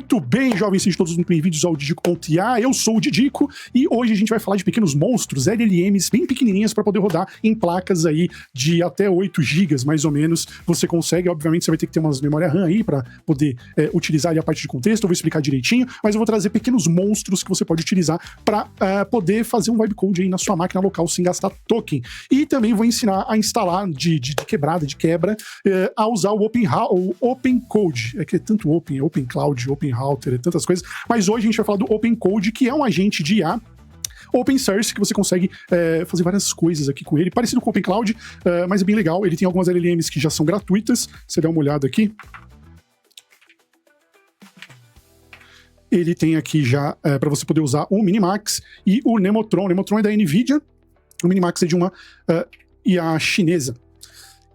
Muito bem, jovens, sejam todos muito bem-vindos ao Didico.ia. Eu sou o Didico e hoje a gente vai falar de pequenos monstros, LLMs bem pequenininhas para poder rodar em placas aí de até 8 GB, mais ou menos. Você consegue, obviamente, você vai ter que ter umas memória RAM aí para poder utilizar ali a parte de contexto. Eu vou explicar direitinho, mas eu vou trazer pequenos monstros que você pode utilizar para poder fazer um Vibecode aí na sua máquina local sem gastar token. E também vou ensinar a instalar de quebra, a usar o OpenCode. É que é tanto Open Cloud, Open Router, tantas coisas. Mas hoje a gente vai falar do OpenCode, que é um agente de IA open source, que você consegue fazer várias coisas aqui com ele, parecido com o OpenCloud, mas é bem legal. Ele tem algumas LLMs que já são gratuitas. Você dá uma olhada aqui. Ele tem aqui já para você poder usar o Minimax e o Nemotron. O Nemotron é da NVIDIA, o Minimax é de uma IA chinesa.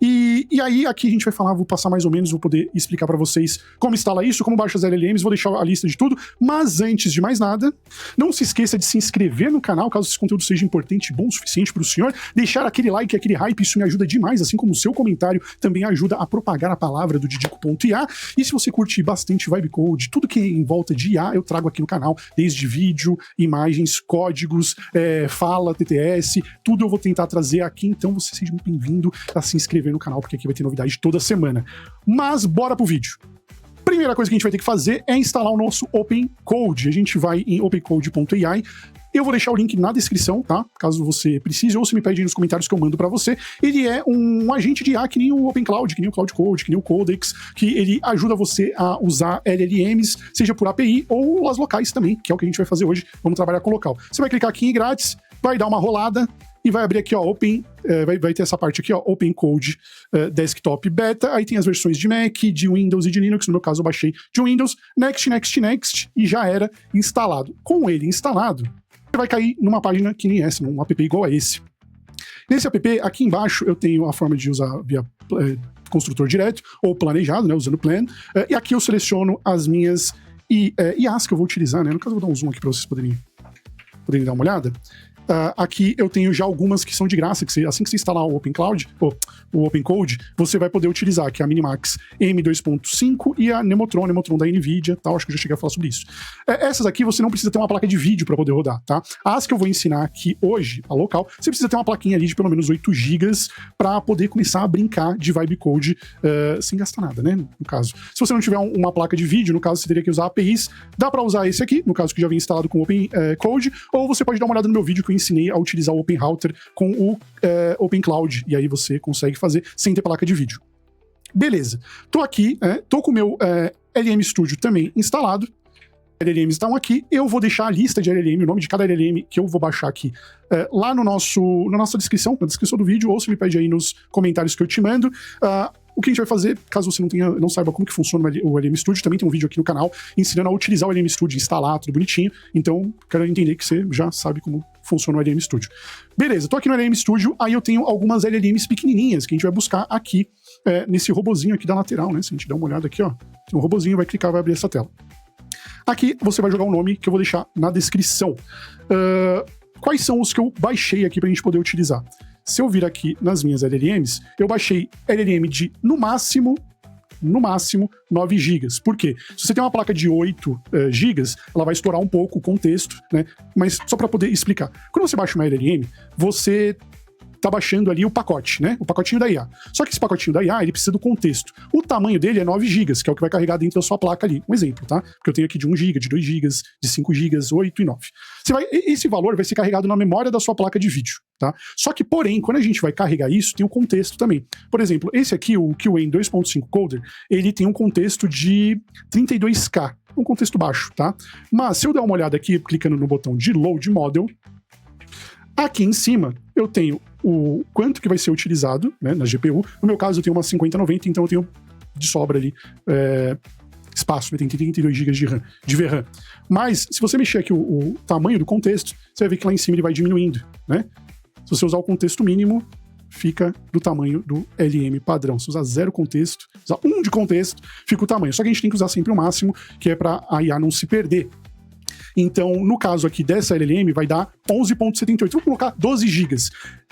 E aí, aqui a gente vai falar, vou passar mais ou menos, vou poder explicar para vocês como instala isso, como baixa as LLMs, vou deixar a lista de tudo, mas antes de mais nada, não se esqueça de se inscrever no canal, caso esse conteúdo seja importante e bom o suficiente para o senhor, deixar aquele like, aquele hype, isso me ajuda demais, assim como o seu comentário também ajuda a propagar a palavra do Didico.ia, e se você curte bastante Vibecode, tudo que é em volta de IA, eu trago aqui no canal, desde vídeo, imagens, códigos, fala, TTS, tudo eu vou tentar trazer aqui, então você seja muito bem-vindo a se inscrever no canal, porque aqui vai ter novidade toda semana. Mas bora pro vídeo. Primeira coisa que a gente vai ter que fazer é instalar o nosso OpenCode. A gente vai em opencode.ai. Eu vou deixar o link na descrição, tá? Caso você precise, ou se me pede aí nos comentários que eu mando pra você. Ele é um agente de IA que nem o OpenCloud, que nem o Cloud Code, que nem o Codex, que ele ajuda você a usar LLMs, seja por API ou as locais também, que é o que a gente vai fazer hoje. Vamos trabalhar com o local. Você vai clicar aqui em grátis, vai dar uma rolada, e vai abrir aqui, ó, vai ter essa parte aqui, ó, OpenCode Desktop Beta, aí tem as versões de Mac, de Windows e de Linux, no meu caso eu baixei de Windows, next, e já era instalado. Com ele instalado, você vai cair numa página que nem essa, um app igual a esse. Nesse app, aqui embaixo, eu tenho a forma de usar via construtor direto, ou planejado, né, usando Plan, e aqui eu seleciono as minhas IAs que eu vou utilizar, né, no caso eu vou dar um zoom aqui para vocês poderem dar uma olhada. Aqui eu tenho já algumas que são de graça, que assim que você instalar o OpenCloud, o OpenCode, você vai poder utilizar, que é a Minimax M2.5 e a Nemotron da NVIDIA, tal, acho que eu já cheguei a falar sobre isso. Essas aqui você não precisa ter uma placa de vídeo para poder rodar, tá? As que eu vou ensinar aqui hoje, a local, você precisa ter uma plaquinha ali de pelo menos 8 GB para poder começar a brincar de Vibecode sem gastar nada, né? No caso. Se você não tiver uma placa de vídeo, no caso você teria que usar APIs, dá para usar esse aqui, no caso que já vem instalado com o OpenCode, ou você pode dar uma olhada no meu vídeo que eu ensinei a utilizar o Open Router com o OpenCloud, e aí você consegue fazer sem ter placa de vídeo. Beleza, tô aqui, tô com o meu LM Studio também instalado, LLMs estão aqui, eu vou deixar a lista de LLM, o nome de cada LLM que eu vou baixar aqui lá na nossa descrição, na descrição do vídeo, ou se me pede aí nos comentários que eu te mando. O que a gente vai fazer, caso você não saiba como que funciona o LM Studio, também tem um vídeo aqui no canal ensinando a utilizar o LM Studio, instalar tudo bonitinho, então quero entender que você já sabe como funciona o LM Studio. Beleza, tô aqui no LM Studio, aí eu tenho algumas LLMs pequenininhas que a gente vai buscar aqui nesse robozinho aqui da lateral, né? Se a gente der uma olhada aqui, ó, tem um robozinho, vai clicar, vai abrir essa tela. Aqui você vai jogar o nome que eu vou deixar na descrição. Quais são os que eu baixei aqui pra gente poder utilizar? Se eu vir aqui nas minhas LLMs, eu baixei LLM de, no máximo, 9 GB. Por quê? Se você tem uma placa de 8 GB, ela vai estourar um pouco o contexto, né? Mas só para poder explicar. Quando você baixa uma LLM, você tá baixando ali o pacote, né? O pacotinho da IA. Só que esse pacotinho da IA, ele precisa do contexto. O tamanho dele é 9 GB, que é o que vai carregar dentro da sua placa ali. Um exemplo, tá? Porque eu tenho aqui de 1 GB, de 2 GB, de 5 GB, 8 e 9. Esse valor vai ser carregado na memória da sua placa de vídeo, tá? Só que, porém, quando a gente vai carregar isso, tem o contexto também. Por exemplo, esse aqui, o QN 2.5 Coder, ele tem um contexto de 32K, um contexto baixo, tá? Mas se eu der uma olhada aqui, clicando no botão de Load Model, aqui em cima eu tenho o quanto que vai ser utilizado, né, na GPU. No meu caso eu tenho uma 5090, então eu tenho de sobra ali espaço, tem 32 GB de VRAM. Mas se você mexer aqui o tamanho do contexto, você vai ver que lá em cima ele vai diminuindo, né? Se você usar o contexto mínimo, fica do tamanho do LM padrão. Se usar 0 contexto, usar 1 de contexto, fica o tamanho. Só que a gente tem que usar sempre o máximo, que é para a IA não se perder. Então, no caso aqui dessa LLM, vai dar 11.78. Vou colocar 12 GB.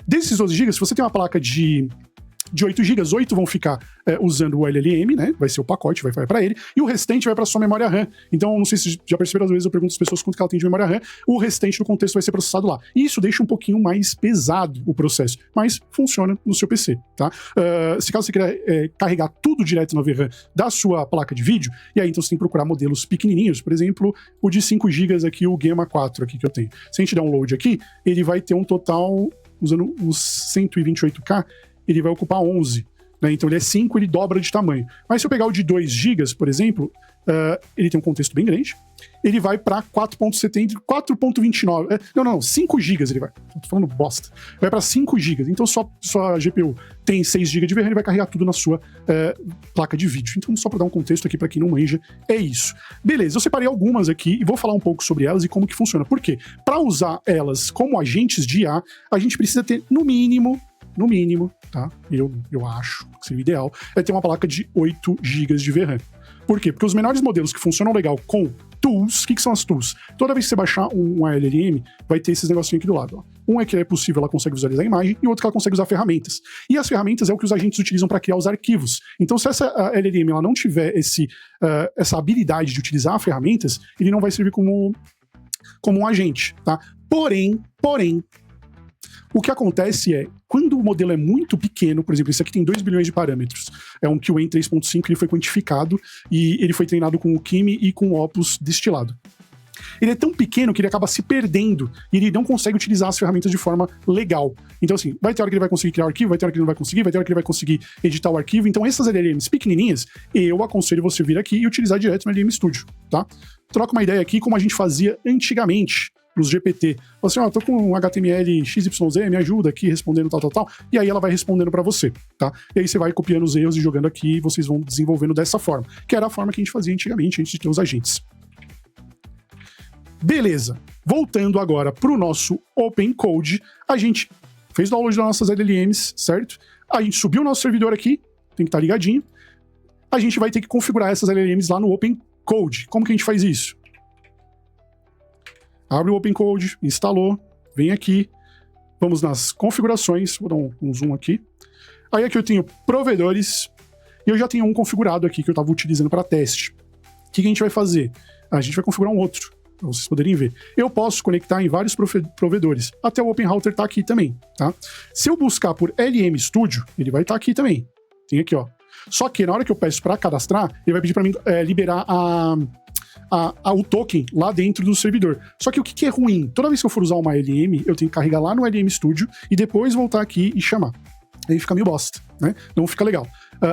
Desses 12 GB, se você tem uma placa de de 8 GB, 8 vão ficar usando o LLM, né? Vai ser o pacote, vai para ele, e o restante vai para sua memória RAM. Então, não sei se já perceberam, às vezes eu pergunto às pessoas quanto que ela tem de memória RAM, o restante do contexto vai ser processado lá. E isso deixa um pouquinho mais pesado o processo, mas funciona no seu PC, tá? Se caso você queira carregar tudo direto na VRAM da sua placa de vídeo, e aí então você tem que procurar modelos pequenininhos, por exemplo, o de 5 GB aqui, o Gemma 4 aqui que eu tenho. Se a gente der um load aqui, ele vai ter um total, usando os 128K, ele vai ocupar 11, né? Então ele é 5, ele dobra de tamanho. Mas se eu pegar o de 2 GB, por exemplo, ele tem um contexto bem grande, ele vai para 4.70, 4.29, não, 5 GB ele vai, tô falando bosta, vai para 5 GB, então sua GPU tem 6 GB de VRAM, ele vai carregar tudo na sua placa de vídeo. Então só para dar um contexto aqui para quem não manja, é isso. Beleza, eu separei algumas aqui e vou falar um pouco sobre elas e como que funciona. Por quê? Para usar elas como agentes de IA, a gente precisa ter no mínimo, tá? Eu acho que seria o ideal, é ter uma placa de 8 GB de VRAM. Por quê? Porque os menores modelos que funcionam legal com tools, o que são as tools? Toda vez que você baixar um LLM, vai ter esses negocinhos aqui do lado. Ó. Um é que é possível, ela consegue visualizar a imagem, e outro que ela consegue usar ferramentas. E as ferramentas é o que os agentes utilizam para criar os arquivos. Então, se essa LLM ela não tiver essa habilidade de utilizar ferramentas, ele não vai servir como um agente, tá? Porém, o que acontece é, quando o modelo é muito pequeno, por exemplo, esse aqui tem 2 bilhões de parâmetros, é um QA 3.5, ele foi quantificado e ele foi treinado com o Kimi e com o Opus destilado. Ele é tão pequeno que ele acaba se perdendo e ele não consegue utilizar as ferramentas de forma legal. Então, assim, vai ter hora que ele vai conseguir criar o arquivo, vai ter hora que ele não vai conseguir, vai ter hora que ele vai conseguir editar o arquivo. Então, essas LLMs pequenininhas, eu aconselho você vir aqui e utilizar direto no LLM Studio, tá? Troca uma ideia aqui como a gente fazia antigamente nos GPT. Você, tô com um HTML XYZ, me ajuda aqui respondendo tal. E aí ela vai respondendo para você, tá? E aí você vai copiando os erros e jogando aqui e vocês vão desenvolvendo dessa forma, que era a forma que a gente fazia antigamente, antes de ter os agentes. Beleza. Voltando agora pro nosso Open Code, a gente fez download das nossas LLMs, certo? A gente subiu o nosso servidor aqui, tem que estar ligadinho. A gente vai ter que configurar essas LLMs lá no Open Code. Como que a gente faz isso? Abre o Open Code, instalou, vem aqui, vamos nas configurações, vou dar um zoom aqui. Aí aqui eu tenho provedores, e eu já tenho um configurado aqui que eu estava utilizando para teste. O que a gente vai fazer? A gente vai configurar um outro, para vocês poderem ver. Eu posso conectar em vários provedores, até o OpenRouter tá aqui também, tá? Se eu buscar por LM Studio, ele vai estar aqui também. Tem aqui, ó. Só que na hora que eu peço para cadastrar, ele vai pedir para mim liberar o token lá dentro do servidor. Só que o que é ruim? Toda vez que eu for usar uma LM, eu tenho que carregar lá no LM Studio e depois voltar aqui e chamar. Aí fica meio bosta, né? Não fica legal.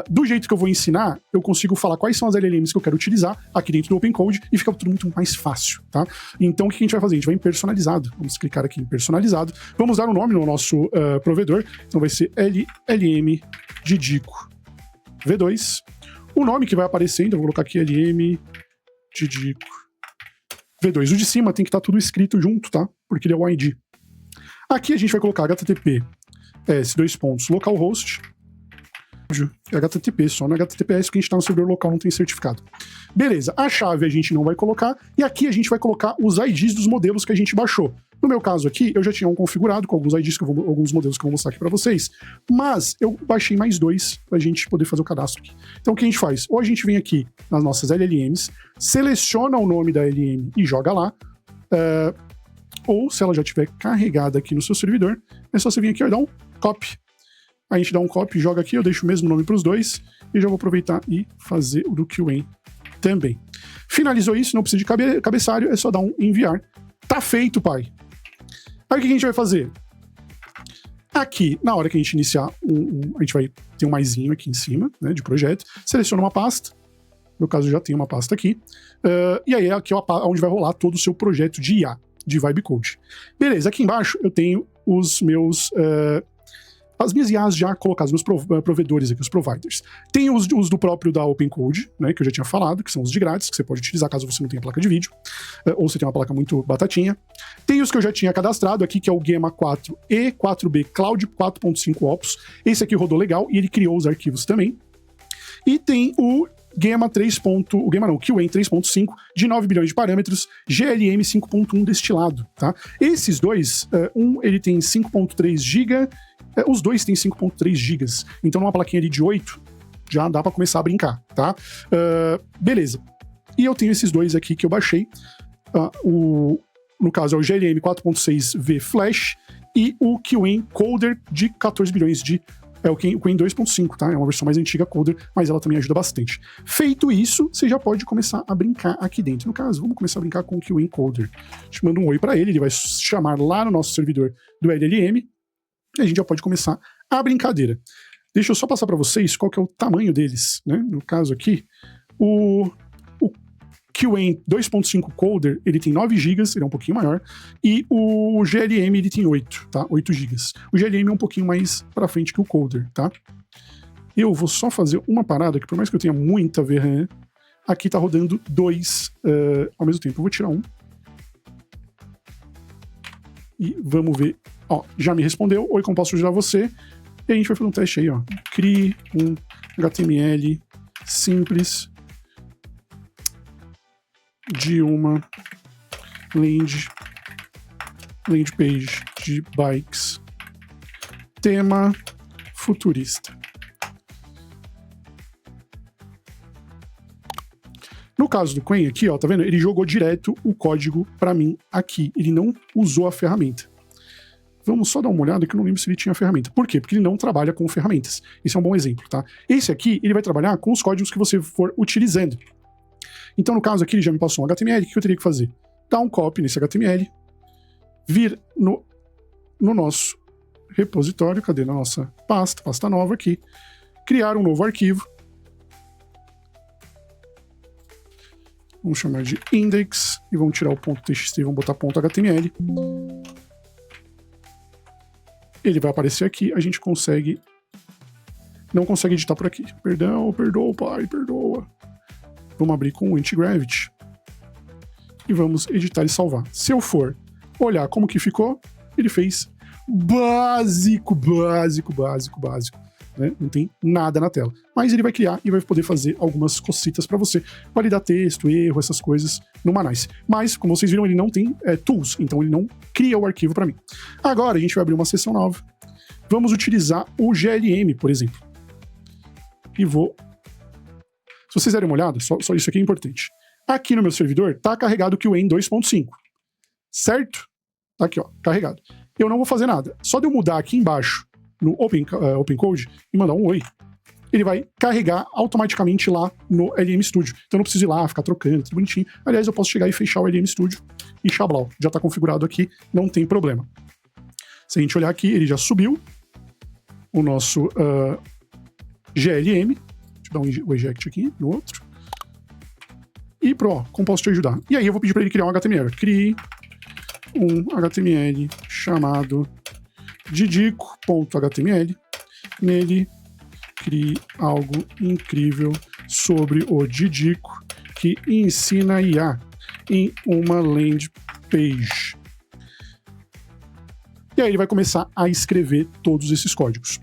Do jeito que eu vou ensinar, eu consigo falar quais são as LLMs que eu quero utilizar aqui dentro do Open Code e fica tudo muito mais fácil, tá? Então, o que a gente vai fazer? A gente vai em personalizado. Vamos clicar aqui em personalizado. Vamos dar um nome no nosso provedor. Então, vai ser LLM Didico V2. O nome que vai aparecendo, eu vou colocar aqui LM Didico V2. O de cima tem que estar tudo escrito junto, tá? Porque ele é o ID. Aqui a gente vai colocar HTTPS, localhost, HTTP, só no HTTPS, que a gente está no servidor local, não tem certificado. Beleza, a chave a gente não vai colocar, e aqui a gente vai colocar os IDs dos modelos que a gente baixou. No meu caso aqui, eu já tinha um configurado com alguns IDs, alguns modelos que eu vou mostrar aqui para vocês, mas eu baixei mais 2 para a gente poder fazer o cadastro aqui. Então o que a gente faz? Ou a gente vem aqui nas nossas LLMs, seleciona o nome da LLM e joga lá, ou se ela já estiver carregada aqui no seu servidor, é só você vir aqui e dar um copy. A gente dá um copy, joga aqui, eu deixo o mesmo nome para os dois, e já vou aproveitar e fazer o do QA também. Finalizou isso, não precisa de cabeçalho, é só dar um enviar. Tá feito, pai. Aí o que a gente vai fazer? Aqui, na hora que a gente iniciar, a gente vai ter um maisinho aqui em cima, né, de projeto, seleciona uma pasta, no caso eu já tenho uma pasta aqui, e aí aqui é onde vai rolar todo o seu projeto de IA, de Vibe Code. Beleza, aqui embaixo eu tenho os meus... as minhas IAs já colocadas, meus provedores aqui, os providers. Tem os do próprio da Open Code, né, que eu já tinha falado, que são os de grátis, que você pode utilizar caso você não tenha placa de vídeo, ou você tenha uma placa muito batatinha. Tem os que eu já tinha cadastrado aqui, que é o Gemma 4 e 4B Cloud 4.5 Opus. Esse aqui rodou legal e ele criou os arquivos também. E tem o Gemma QA 3.5 de 9 bilhões de parâmetros, GLM 5.1 destilado, tá? Esses dois, ele tem 5.3 GB Os dois têm 5.3 GB, então numa plaquinha ali de 8, já dá para começar a brincar, tá? Beleza. E eu tenho esses dois aqui que eu baixei, no caso é o GLM 4.6V Flash e o QEncoder de 14 bilhões de... o QEN 2.5, tá? É uma versão mais antiga Coder, mas ela também ajuda bastante. Feito isso, você já pode começar a brincar aqui dentro. No caso, vamos começar a brincar com o QEncoder. A gente manda um oi para ele, ele vai chamar lá no nosso servidor do LLM, e a gente já pode começar a brincadeira. Deixa eu só passar para vocês qual que é o tamanho deles, né? No caso aqui, o QEN 2.5 Coder, ele tem 9 GB, ele é um pouquinho maior, e o GLM ele tem 8, tá? 8 GB. O GLM é um pouquinho mais para frente que o Coder, tá? Eu vou só fazer uma parada, que por mais que eu tenha muita VRAM, aqui tá rodando 2 ao mesmo tempo. Eu vou tirar um. E vamos ver. Ó, já me respondeu. Oi, como posso ajudar você? E a gente vai fazer um teste aí, ó. Crie um HTML simples de uma landing page de bikes, tema futurista. No caso do Quen aqui, ó, tá vendo? Ele jogou direto o código para mim aqui. Ele não usou a ferramenta. Vamos só dar uma olhada que eu não lembro se ele tinha ferramenta. Por quê? Porque ele não trabalha com ferramentas. Esse é um bom exemplo, tá? Esse aqui, ele vai trabalhar com os códigos que você for utilizando. Então, no caso aqui, ele já me passou um HTML, o que eu teria que fazer? Dar um copy nesse HTML, vir no nosso repositório, cadê? Na nossa pasta nova aqui, criar um novo arquivo. Vamos chamar de index, e vamos tirar o .txt, vamos botar .html. Ele vai aparecer aqui, a gente consegue... Não consegue editar por aqui. Perdão, perdoa, pai, perdoa. Vamos abrir com o Antigravity e vamos editar e salvar. Se eu for olhar como que ficou, ele fez básico, né? Não tem nada na tela. Mas ele vai criar e vai poder fazer algumas cositas para você, validar texto, erro, essas coisas no Manice. Mas, como vocês viram, ele não tem tools, então ele não cria o arquivo para mim. Agora a gente vai abrir uma seção nova. Vamos utilizar o GLM, por exemplo. E vou... Se vocês derem uma olhada, só isso aqui é importante. Aqui no meu servidor tá carregado o QEN 2.5, certo? Tá aqui, ó, carregado. Eu não vou fazer nada. Só de eu mudar aqui embaixo no OpenCode e mandar um oi, ele vai carregar automaticamente lá no LM Studio. Então eu não preciso ir lá, ficar trocando, tudo bonitinho. Aliás, eu posso chegar e fechar o LM Studio e xablau. Já tá configurado aqui, não tem problema. Se a gente olhar aqui, ele já subiu o nosso GLM. Dar um eject aqui no outro. E pronto, como posso te ajudar? E aí eu vou pedir para ele criar um HTML. Crie um HTML chamado didico.html. Nele, crie algo incrível sobre o Didico que ensina IA em uma landing page. E aí ele vai começar a escrever todos esses códigos.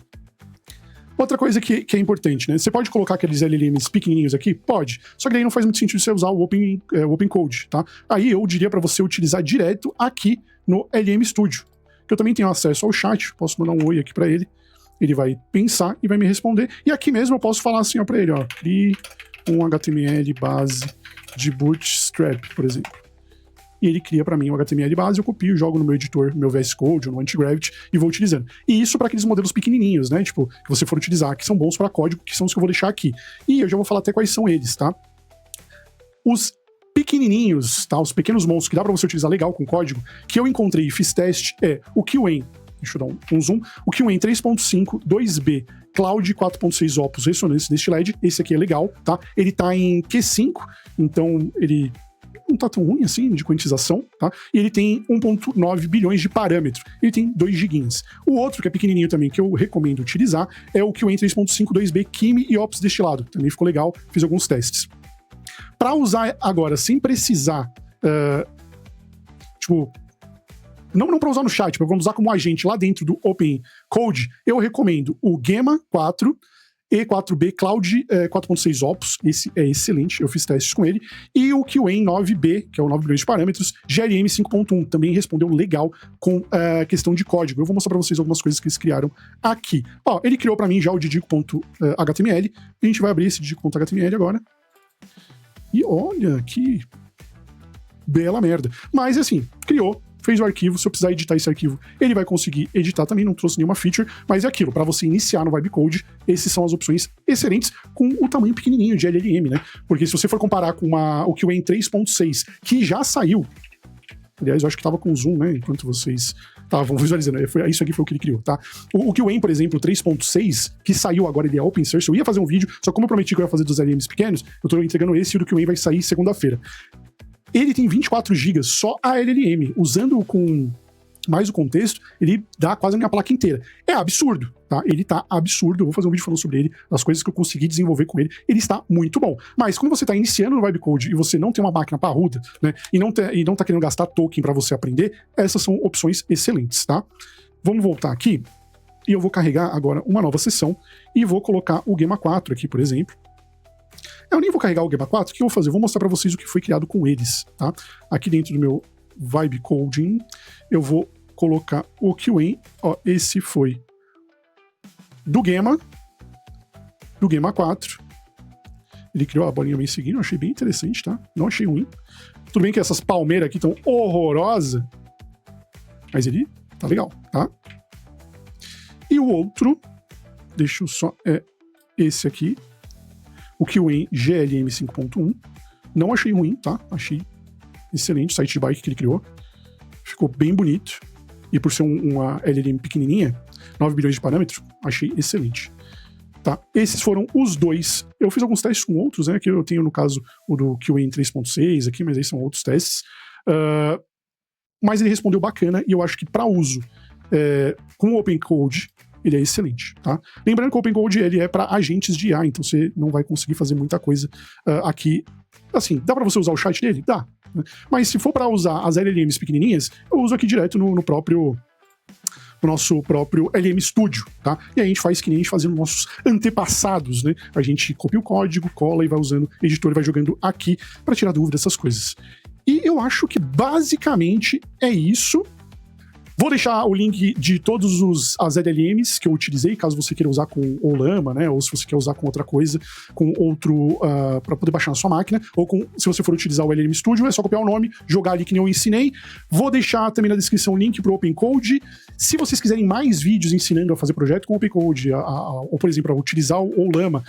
Outra coisa que é importante, né? Você pode colocar aqueles LLMs pequenininhos aqui? Pode. Só que aí não faz muito sentido você usar o OpenCode, tá? Aí eu diria para você utilizar direto aqui no LM Studio, que eu também tenho acesso ao chat, posso mandar um oi aqui para ele, ele vai pensar e vai me responder. E aqui mesmo eu posso falar assim, ó, para ele, ó, crie um HTML base de Bootstrap, por exemplo. E ele cria para mim um HTML base, eu copio, jogo no meu editor, no meu VS Code ou no Antigravity e vou utilizando. E isso para aqueles modelos pequenininhos, né, tipo, que você for utilizar, que são bons para código, que são os que eu vou deixar aqui. E eu já vou falar até quais são eles, tá? Os pequenininhos, tá? Os pequenos monstros que dá para você utilizar legal com código, que eu encontrei e fiz teste, é o QEN, deixa eu dar um zoom, o QEN 3.5 2B Cloud 4.6 Opus Ressonância deste LED, esse aqui é legal, tá? Ele tá em Q5, então ele não tá tão ruim assim de quantização, tá? E ele tem 1.9 bilhões de parâmetros. Ele tem 2 giguinhas. O outro, que é pequenininho também, que eu recomendo utilizar, é o QEN 3.5 2B Kimi e Ops destilado. Também ficou legal, fiz alguns testes. Para usar agora, sem precisar, tipo, não para usar no chat, mas vamos usar como agente lá dentro do OpenCode, eu recomendo o Gemma 4 E4B Cloud 4.6 Opus, esse é excelente, eu fiz testes com ele, e o QAM 9B, que é o 9 bilhões de parâmetros, GLM 5.1, também respondeu legal com questão de código. Eu vou mostrar para vocês algumas coisas que eles criaram aqui. Ó, ele criou para mim já o didico.html, a gente vai abrir esse didico.html agora, e olha que bela merda. Mas assim, criou, fez o arquivo, se eu precisar editar esse arquivo, ele vai conseguir editar também, não trouxe nenhuma feature, mas é aquilo, para você iniciar no Vibecode, essas são as opções excelentes com o tamanho pequenininho de LLM, né? Porque se você for comparar com o QAM 3.6, que já saiu, aliás, eu acho que tava com zoom, né, enquanto vocês estavam visualizando, isso aqui foi o que ele criou, tá? O QAM, por exemplo, 3.6, que saiu agora, ele é open source, eu ia fazer um vídeo, só como eu prometi que eu ia fazer dos LLMs pequenos, eu tô entregando esse e o do QAM vai sair segunda-feira. Ele tem 24 GB só a LLM, usando com mais o contexto, ele dá quase a minha placa inteira. É absurdo, tá? Ele tá absurdo, eu vou fazer um vídeo falando sobre ele, das coisas que eu consegui desenvolver com ele, ele está muito bom. Mas quando você tá iniciando no Vibecode e você não tem uma máquina parruda, né, e não tá querendo gastar token para você aprender, essas são opções excelentes, tá? Vamos voltar aqui, e eu vou carregar agora uma nova sessão, e vou colocar o Gemma 4 aqui, por exemplo. Eu nem vou carregar o Gemma 4, o que eu vou fazer? Eu vou mostrar para vocês o que foi criado com eles, tá? Aqui dentro do meu Vibecoding, eu vou colocar o QAM, ó, esse foi do Gemma 4. Ele criou a bolinha bem seguindo, eu achei bem interessante, tá? Não achei ruim. Tudo bem que essas palmeiras aqui estão horrorosas, mas ele tá legal, tá? E o outro, deixa eu só, esse aqui, o QAM GLM 5.1, não achei ruim, tá? Achei excelente o site de bike que ele criou. Ficou bem bonito. E por ser uma LLM pequenininha, 9 bilhões de parâmetros, achei excelente. Tá? Esses foram os dois. Eu fiz alguns testes com outros, né? Que eu tenho, no caso, o do QAM 3.6 aqui, mas aí são outros testes. Mas ele respondeu bacana e eu acho que para uso com o OpenCode, ele é excelente, tá? Lembrando que o OpenCode, ele é para agentes de IA, então você não vai conseguir fazer muita coisa aqui. Assim, dá para você usar o chat dele? Dá. Né? Mas se for para usar as LLMs pequenininhas, eu uso aqui direto no nosso próprio LM Studio, tá? E aí a gente faz que nem a gente fazia nos nossos antepassados, né? A gente copia o código, cola e vai usando o editor e vai jogando aqui para tirar dúvida dessas coisas. E eu acho que basicamente é isso. Vou deixar o link de todos as LLMs que eu utilizei, caso você queira usar com o Llama, né? Ou se você quer usar com outra coisa, com outro, para poder baixar na sua máquina, ou se você for utilizar o LLM Studio, é só copiar o nome, jogar ali que nem eu ensinei. Vou deixar também na descrição o link pro OpenCode. Se vocês quiserem mais vídeos ensinando a fazer projeto com o OpenCode, ou por exemplo, a utilizar o Llama,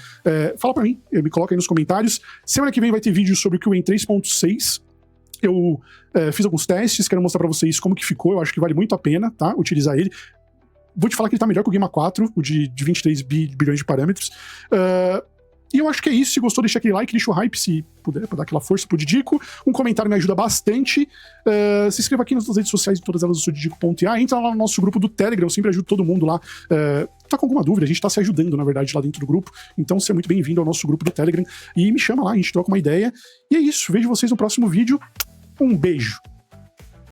fala para mim, me coloca aí nos comentários. Semana que vem vai ter vídeo sobre o QAM 3.6. Eu fiz alguns testes, quero mostrar pra vocês como que ficou, eu acho que vale muito a pena, tá, utilizar ele. Vou te falar que ele tá melhor que o Gemma 4, o de 23 bilhões de parâmetros. E eu acho que é isso, se gostou, deixa aquele like, deixa o hype, se puder, pra dar aquela força pro Didico. Um comentário me ajuda bastante. Se inscreva aqui nas redes sociais, em todas elas eu sou Didico.ia. Entra lá no nosso grupo do Telegram, eu sempre ajudo todo mundo lá. Tá com alguma dúvida, a gente tá se ajudando, na verdade, lá dentro do grupo. Então, seja muito bem-vindo ao nosso grupo do Telegram. E me chama lá, a gente troca uma ideia. E é isso, vejo vocês no próximo vídeo. Um beijo.